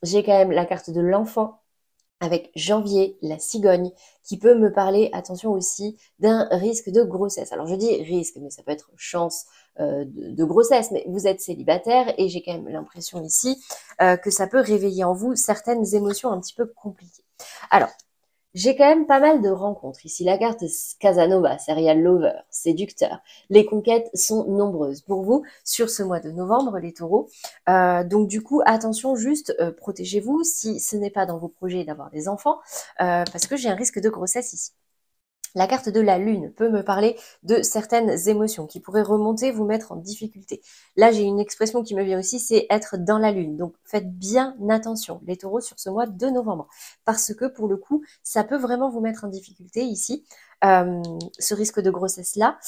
j'ai quand même la carte de l'enfant avec janvier, la cigogne, qui peut me parler, attention aussi, d'un risque de grossesse. Alors je dis risque, mais ça peut être chance de grossesse, mais vous êtes célibataire et j'ai quand même l'impression ici que ça peut réveiller en vous certaines émotions un petit peu compliquées. Alors, j'ai quand même pas mal de rencontres ici. La carte Casanova, serial lover, séducteur. Les conquêtes sont nombreuses pour vous sur ce mois de novembre, les taureaux. Donc du coup, attention, juste protégez-vous si ce n'est pas dans vos projets d'avoir des enfants, parce que j'ai un risque de grossesse ici. La carte de la lune peut me parler de certaines émotions qui pourraient remonter, vous mettre en difficulté. Là, j'ai une expression qui me vient aussi, c'est être dans la lune. Donc, faites bien attention, les taureaux, sur ce mois de novembre. Parce que, pour le coup, ça peut vraiment vous mettre en difficulté ici, ce risque de grossesse-là.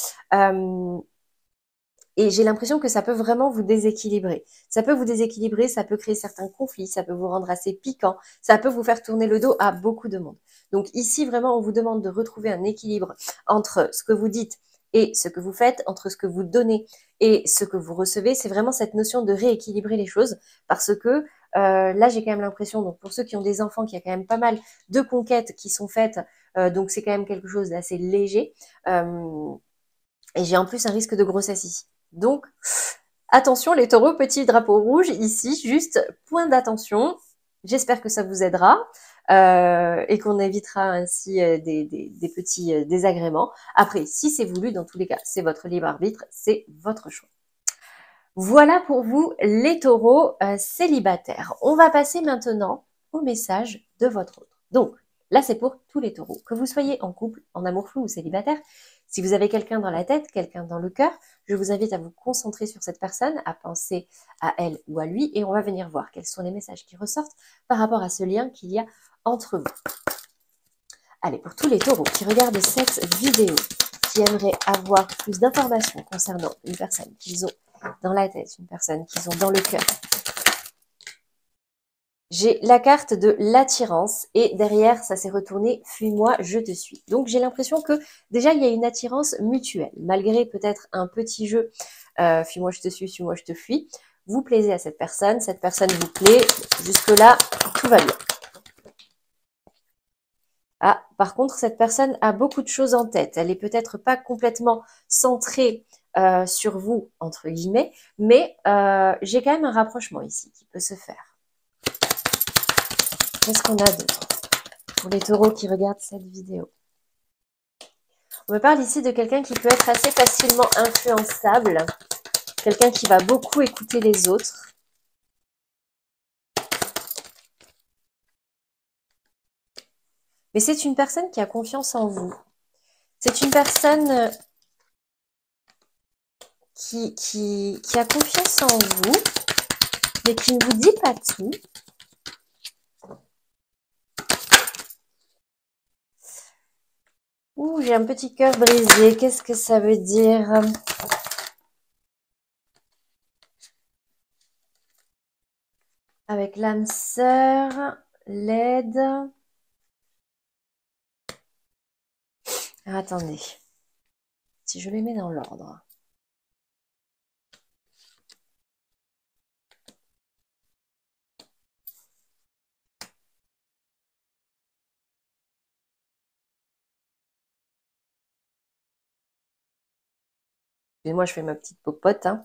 Et j'ai l'impression que ça peut vraiment vous déséquilibrer. Ça peut vous déséquilibrer, ça peut créer certains conflits, ça peut vous rendre assez piquant, ça peut vous faire tourner le dos à beaucoup de monde. Donc ici, vraiment, on vous demande de retrouver un équilibre entre ce que vous dites et ce que vous faites, entre ce que vous donnez et ce que vous recevez. C'est vraiment cette notion de rééquilibrer les choses parce que là, j'ai quand même l'impression, donc pour ceux qui ont des enfants, qu'il y a quand même pas mal de conquêtes qui sont faites, donc c'est quand même quelque chose d'assez léger. Et j'ai en plus un risque de grossesse ici. Donc, attention les taureaux, petit drapeau rouge ici, juste point d'attention. J'espère que ça vous aidera et qu'on évitera ainsi des petits désagréments. Après, si c'est voulu, dans tous les cas, c'est votre libre arbitre, c'est votre choix. Voilà pour vous les taureaux célibataires. On va passer maintenant au message de votre autre. Donc, là, c'est pour tous les taureaux. Que vous soyez en couple, en amour flou ou célibataire, si vous avez quelqu'un dans la tête, quelqu'un dans le cœur, je vous invite à vous concentrer sur cette personne, à penser à elle ou à lui, et on va venir voir quels sont les messages qui ressortent par rapport à ce lien qu'il y a entre vous. Allez, pour tous les taureaux qui regardent cette vidéo, qui aimeraient avoir plus d'informations concernant une personne qu'ils ont dans la tête, une personne qu'ils ont dans le cœur, j'ai la carte de l'attirance et derrière, ça s'est retourné « Fuis-moi, je te suis ». Donc, j'ai l'impression que déjà, il y a une attirance mutuelle. Malgré peut-être un petit jeu « Fuis-moi, je te suis, fuis-moi, je te fuis », vous plaisez à cette personne vous plaît. Jusque-là, tout va bien. Ah, par contre, cette personne a beaucoup de choses en tête. Elle est peut-être pas complètement centrée sur vous, entre guillemets, mais j'ai quand même un rapprochement ici qui peut se faire. Qu'est-ce qu'on a d'autre pour les taureaux qui regardent cette vidéo? On me parle ici de quelqu'un qui peut être assez facilement influençable, quelqu'un qui va beaucoup écouter les autres, Mais c'est une personne qui a confiance en vous. C'est une personne qui a confiance en vous, mais qui ne vous dit pas tout. Ouh, j'ai un petit cœur brisé. Qu'est-ce que ça veut dire? Avec l'âme sœur, l'aide. Alors, attendez. Si je les mets dans l'ordre. Et moi, je fais ma petite popote. Hein.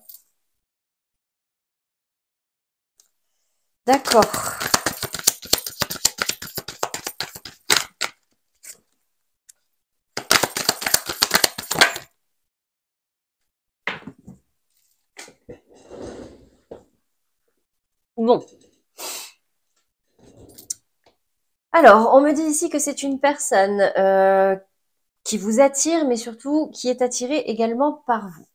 D'accord. Bon. Alors, on me dit ici que c'est une personne qui vous attire, mais surtout qui est attirée également par vous.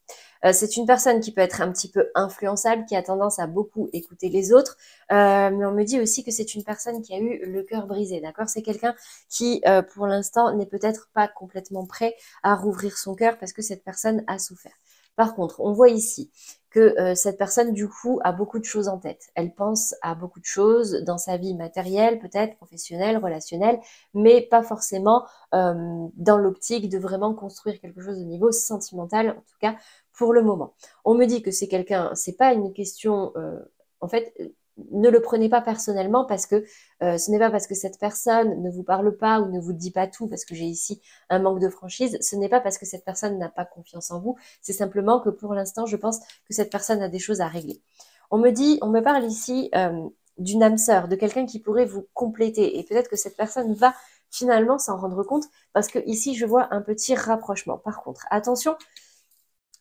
C'est une personne qui peut être un petit peu influençable, qui a tendance à beaucoup écouter les autres, mais on me dit aussi que c'est une personne qui a eu le cœur brisé, d'accord? C'est quelqu'un qui, pour l'instant, n'est peut-être pas complètement prêt à rouvrir son cœur parce que cette personne a souffert. Par contre, on voit ici que cette personne, du coup, a beaucoup de choses en tête. Elle pense à beaucoup de choses dans sa vie matérielle, peut-être professionnelle, relationnelle, mais pas forcément dans l'optique de vraiment construire quelque chose au niveau sentimental, en tout cas pour le moment. On me dit que c'est quelqu'un, c'est pas une question, en fait, ne le prenez pas personnellement parce que ce n'est pas parce que cette personne ne vous parle pas ou ne vous dit pas tout, parce que j'ai ici un manque de franchise, ce n'est pas parce que cette personne n'a pas confiance en vous, c'est simplement que pour l'instant, je pense que cette personne a des choses à régler. On me parle ici d'une âme sœur, de quelqu'un qui pourrait vous compléter, et peut-être que cette personne va finalement s'en rendre compte, parce que ici, je vois un petit rapprochement. Par contre, attention,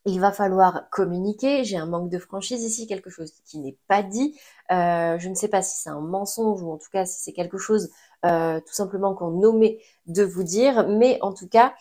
il va falloir communiquer. J'ai un manque de franchise ici, quelque chose qui n'est pas dit. Je ne sais pas si c'est un mensonge ou en tout cas si c'est quelque chose tout simplement qu'on omet de vous dire. Mais en tout cas,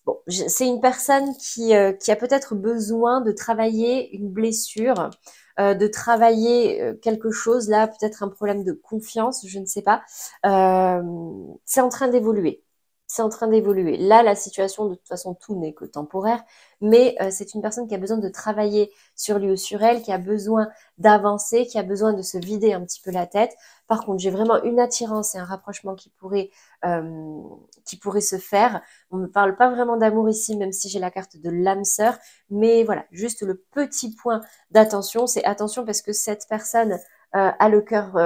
bon, c'est une personne qui a peut-être besoin de travailler une blessure, de travailler quelque chose là, peut-être un problème de confiance, je ne sais pas. C'est en train d'évoluer. C'est en train d'évoluer. Là, la situation, de toute façon, tout n'est que temporaire, mais c'est une personne qui a besoin de travailler sur lui ou sur elle, qui a besoin d'avancer, qui a besoin de se vider un petit peu la tête. Par contre, j'ai vraiment une attirance et un rapprochement qui pourrait se faire. On ne me parle pas vraiment d'amour ici, même si j'ai la carte de l'âme sœur. Mais voilà, juste le petit point d'attention, c'est attention parce que cette personne a le cœur,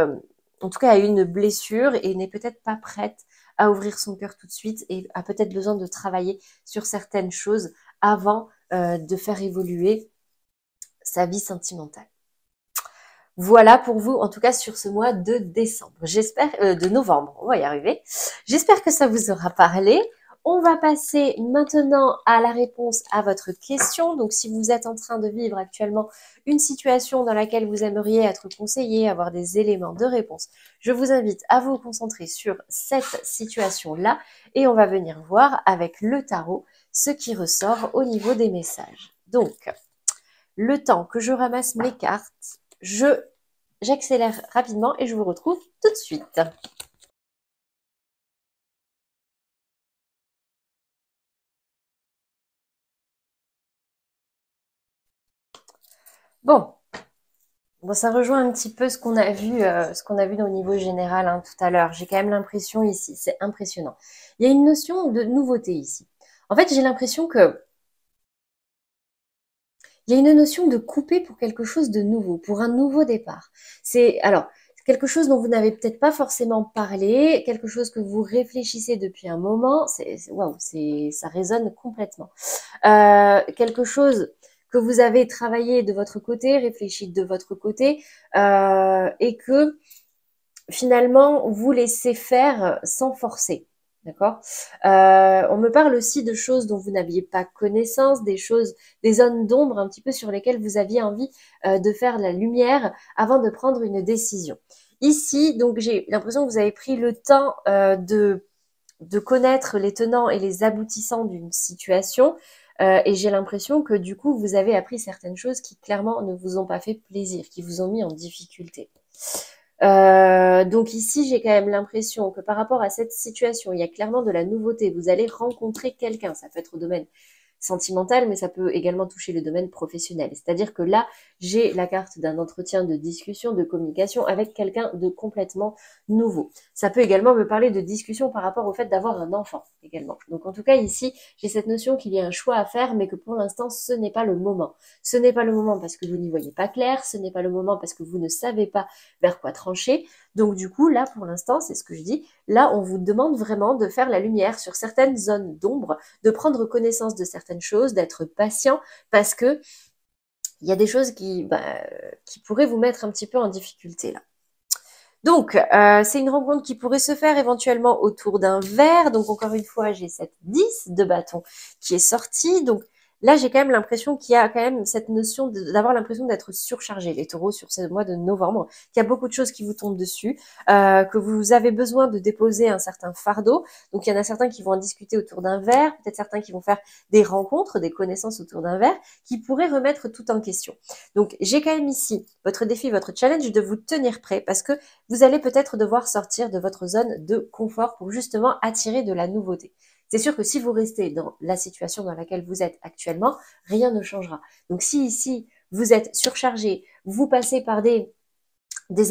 en tout cas a eu une blessure et n'est peut-être pas prête à ouvrir son cœur tout de suite et a peut-être besoin de travailler sur certaines choses avant de faire évoluer sa vie sentimentale. Voilà pour vous, en tout cas sur ce mois de décembre. J'espère, de novembre, on va y arriver. J'espère que ça vous aura parlé. On va passer maintenant à la réponse à votre question. Donc, si vous êtes en train de vivre actuellement une situation dans laquelle vous aimeriez être conseillé, avoir des éléments de réponse, je vous invite à vous concentrer sur cette situation-là et on va venir voir avec le tarot ce qui ressort au niveau des messages. Donc, le temps que je ramasse mes cartes, j'accélère rapidement et je vous retrouve tout de suite. Bon, ça rejoint un petit peu ce qu'on a vu au niveau général hein, tout à l'heure. J'ai quand même l'impression ici, c'est impressionnant. Il y a une notion de nouveauté ici. En fait, j'ai l'impression que il y a une notion de couper pour quelque chose de nouveau, pour un nouveau départ. C'est quelque chose dont vous n'avez peut-être pas forcément parlé, quelque chose que vous réfléchissez depuis un moment. Waouh, ça résonne complètement. Quelque chose que vous avez travaillé de votre côté, réfléchi de votre côté, et que finalement vous laissez faire sans forcer. D'accord. On me parle aussi de choses dont vous n'aviez pas connaissance, des zones d'ombre un petit peu sur lesquelles vous aviez envie de faire la lumière avant de prendre une décision. Ici, donc j'ai l'impression que vous avez pris le temps de connaître les tenants et les aboutissants d'une situation. Et j'ai l'impression que du coup, vous avez appris certaines choses qui clairement ne vous ont pas fait plaisir, qui vous ont mis en difficulté. Donc ici, j'ai quand même l'impression que par rapport à cette situation, il y a clairement de la nouveauté. Vous allez rencontrer quelqu'un. Ça peut être au domaine sentimental, mais ça peut également toucher le domaine professionnel. C'est-à-dire que là, j'ai la carte d'un entretien de discussion, de communication avec quelqu'un de complètement nouveau. Ça peut également me parler de discussion par rapport au fait d'avoir un enfant également. Donc en tout cas, ici, j'ai cette notion qu'il y a un choix à faire, mais que pour l'instant, ce n'est pas le moment. Ce n'est pas le moment parce que vous n'y voyez pas clair, ce n'est pas le moment parce que vous ne savez pas vers quoi trancher. Donc du coup, là, pour l'instant, c'est ce que je dis, là, on vous demande vraiment de faire la lumière sur certaines zones d'ombre, de prendre connaissance de certaines choses, d'être patient, parce que il y a des choses qui pourraient vous mettre un petit peu en difficulté là. Donc, c'est une rencontre qui pourrait se faire éventuellement autour d'un verre. Donc, encore une fois, j'ai cette 10 de bâton qui est sortie. Donc, là, j'ai quand même l'impression qu'il y a quand même cette notion d'avoir l'impression d'être surchargé, les taureaux, sur ce mois de novembre, qu'il y a beaucoup de choses qui vous tombent dessus, que vous avez besoin de déposer un certain fardeau. Donc, il y en a certains qui vont en discuter autour d'un verre, peut-être certains qui vont faire des rencontres, des connaissances autour d'un verre, qui pourraient remettre tout en question. Donc, j'ai quand même ici votre défi, votre challenge de vous tenir prêt parce que vous allez peut-être devoir sortir de votre zone de confort pour justement attirer de la nouveauté. C'est sûr que si vous restez dans la situation dans laquelle vous êtes actuellement, rien ne changera. Donc si ici, vous êtes surchargé, vous passez par des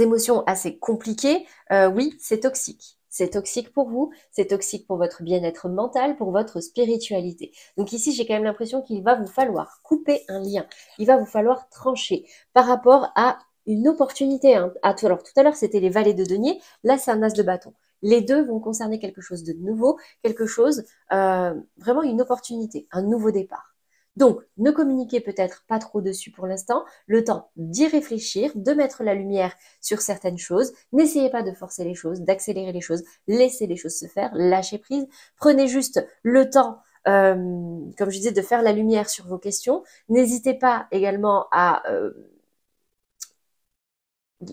émotions assez compliquées, oui, c'est toxique. C'est toxique pour vous, c'est toxique pour votre bien-être mental, pour votre spiritualité. Donc ici, j'ai quand même l'impression qu'il va vous falloir couper un lien. Il va vous falloir trancher par rapport à une opportunité. Hein. Alors tout à l'heure, c'était les valets de denier. Là, c'est un as de bâton. Les deux vont concerner quelque chose de nouveau, quelque chose, vraiment une opportunité, un nouveau départ. Donc, ne communiquez peut-être pas trop dessus pour l'instant, le temps d'y réfléchir, de mettre la lumière sur certaines choses. N'essayez pas de forcer les choses, d'accélérer les choses, laissez les choses se faire, lâchez prise. Prenez juste le temps, comme je disais, de faire la lumière sur vos questions. N'hésitez pas également à...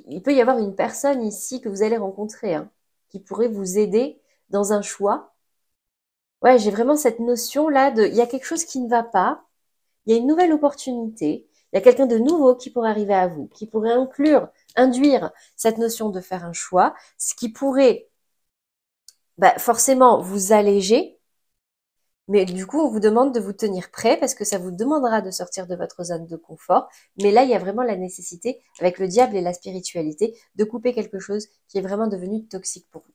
il peut y avoir une personne ici que vous allez rencontrer, hein, qui pourrait vous aider dans un choix. Ouais, j'ai vraiment cette notion là de, il y a quelque chose qui ne va pas, il y a une nouvelle opportunité, il y a quelqu'un de nouveau qui pourrait arriver à vous, qui pourrait induire cette notion de faire un choix, ce qui pourrait forcément vous alléger, mais du coup, on vous demande de vous tenir prêt parce que ça vous demandera de sortir de votre zone de confort. Mais là, il y a vraiment la nécessité, avec le diable et la spiritualité, de couper quelque chose qui est vraiment devenu toxique pour vous.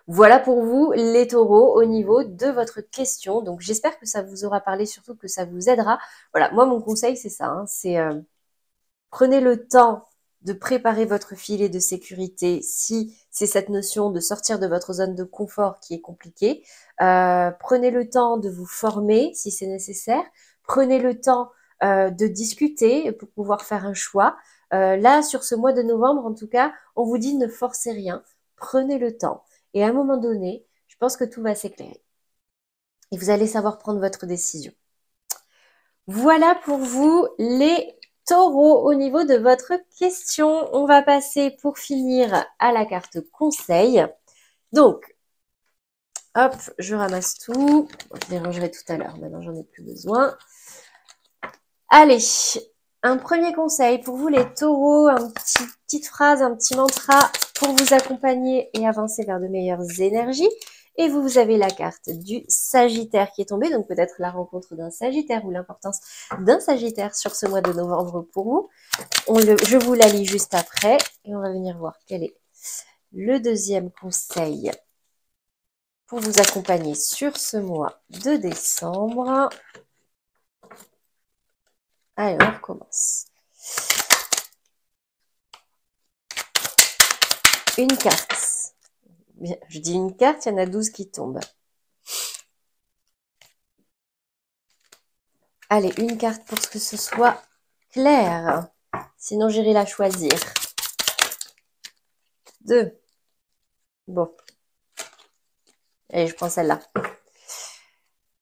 Voilà pour vous, les taureaux, au niveau de votre question. Donc, j'espère que ça vous aura parlé, surtout que ça vous aidera. Voilà, moi, mon conseil, c'est ça. Hein, c'est prenez le temps de préparer votre filet de sécurité si c'est cette notion de sortir de votre zone de confort qui est compliquée. Prenez le temps de vous former si c'est nécessaire. Prenez le temps de discuter pour pouvoir faire un choix. Là, sur ce mois de novembre, en tout cas, on vous dit ne forcez rien. Prenez le temps. Et à un moment donné, je pense que tout va s'éclairer. Et vous allez savoir prendre votre décision. Voilà pour vous les taureaux au niveau de votre question. On va passer pour finir à la carte conseil. Donc, hop, je ramasse tout. Je les rangerai tout à l'heure. Maintenant, j'en ai plus besoin. Allez, un premier conseil pour vous les taureaux, petite phrase, un petit mantra pour vous accompagner et avancer vers de meilleures énergies. Et vous avez la carte du Sagittaire qui est tombée, donc peut-être la rencontre d'un Sagittaire ou l'importance d'un Sagittaire sur ce mois de novembre pour vous. Je vous la lis juste après et on va venir voir quel est le deuxième conseil pour vous accompagner sur ce mois de décembre. Allez, on recommence. Une carte. Bien, je dis une carte, il y en a 12 qui tombent. Allez, une carte pour que ce soit clair. Sinon, j'irai la choisir. 2. Bon. Allez, je prends celle-là.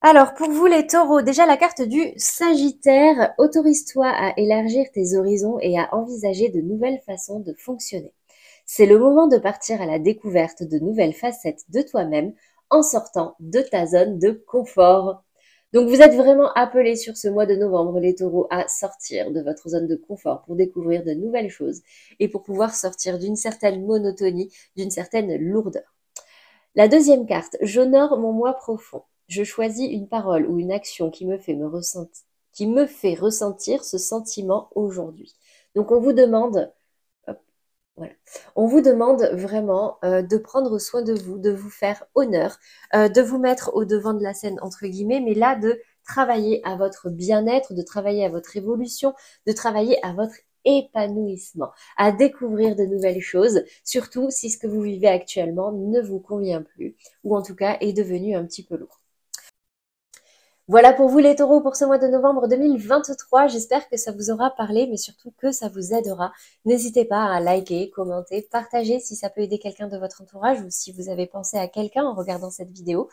Alors, pour vous les taureaux, déjà la carte du Sagittaire, autorise-toi à élargir tes horizons et à envisager de nouvelles façons de fonctionner. C'est le moment de partir à la découverte de nouvelles facettes de toi-même en sortant de ta zone de confort. Donc vous êtes vraiment appelés sur ce mois de novembre, les taureaux, à sortir de votre zone de confort pour découvrir de nouvelles choses et pour pouvoir sortir d'une certaine monotonie, d'une certaine lourdeur. La deuxième carte, j'honore mon moi profond. Je choisis une parole ou une action qui me fait ressentir ce sentiment aujourd'hui. Donc on vous demande, hop, voilà, on vous demande vraiment de prendre soin de vous, de vous faire honneur, de vous mettre au devant de la scène entre guillemets, mais là de travailler à votre bien-être, de travailler à votre évolution, de travailler à votre épanouissement, à découvrir de nouvelles choses, surtout si ce que vous vivez actuellement ne vous convient plus, ou en tout cas est devenu un petit peu lourd. Voilà pour vous les taureaux pour ce mois de novembre 2023. J'espère que ça vous aura parlé, mais surtout que ça vous aidera. N'hésitez pas à liker, commenter, partager si ça peut aider quelqu'un de votre entourage ou si vous avez pensé à quelqu'un en regardant cette vidéo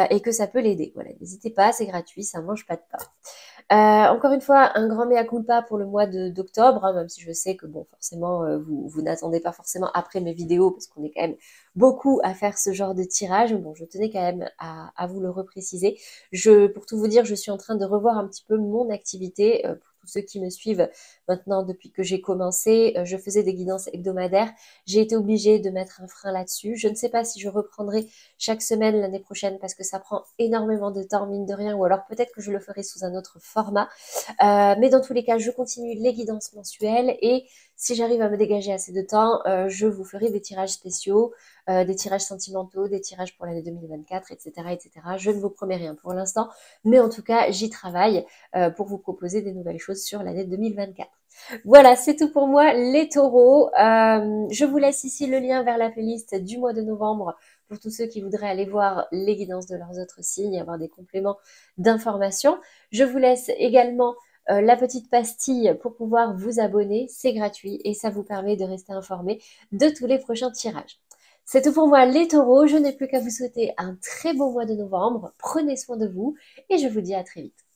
et que ça peut l'aider. Voilà, n'hésitez pas, c'est gratuit, ça mange pas de pain. Encore une fois, un grand mea culpa pour le mois d'octobre, hein, même si je sais que bon, forcément, vous n'attendez pas forcément après mes vidéos parce qu'on est quand même beaucoup à faire ce genre de tirage. Bon, je tenais quand même à vous le repréciser. Pour tout vous dire, je suis en train de revoir un petit peu mon activité. Pour tous ceux qui me suivent maintenant depuis que j'ai commencé, je faisais des guidances hebdomadaires. J'ai été obligée de mettre un frein là-dessus. Je ne sais pas si je reprendrai chaque semaine l'année prochaine parce que ça prend énormément de temps, mine de rien, ou alors peut-être que je le ferai sous un autre format. Mais dans tous les cas, je continue les guidances mensuelles et si j'arrive à me dégager assez de temps, je vous ferai des tirages spéciaux, des tirages sentimentaux, des tirages pour l'année 2024, etc., etc. Je ne vous promets rien pour l'instant, mais en tout cas, j'y travaille pour vous proposer des nouvelles choses sur l'année 2024. Voilà, c'est tout pour moi, les taureaux. Je vous laisse ici le lien vers la playlist du mois de novembre pour tous ceux qui voudraient aller voir les guidances de leurs autres signes et avoir des compléments d'informations. Je vous laisse également la petite pastille pour pouvoir vous abonner. C'est gratuit et ça vous permet de rester informé de tous les prochains tirages. C'est tout pour moi, les taureaux. Je n'ai plus qu'à vous souhaiter un très beau mois de novembre. Prenez soin de vous et je vous dis à très vite.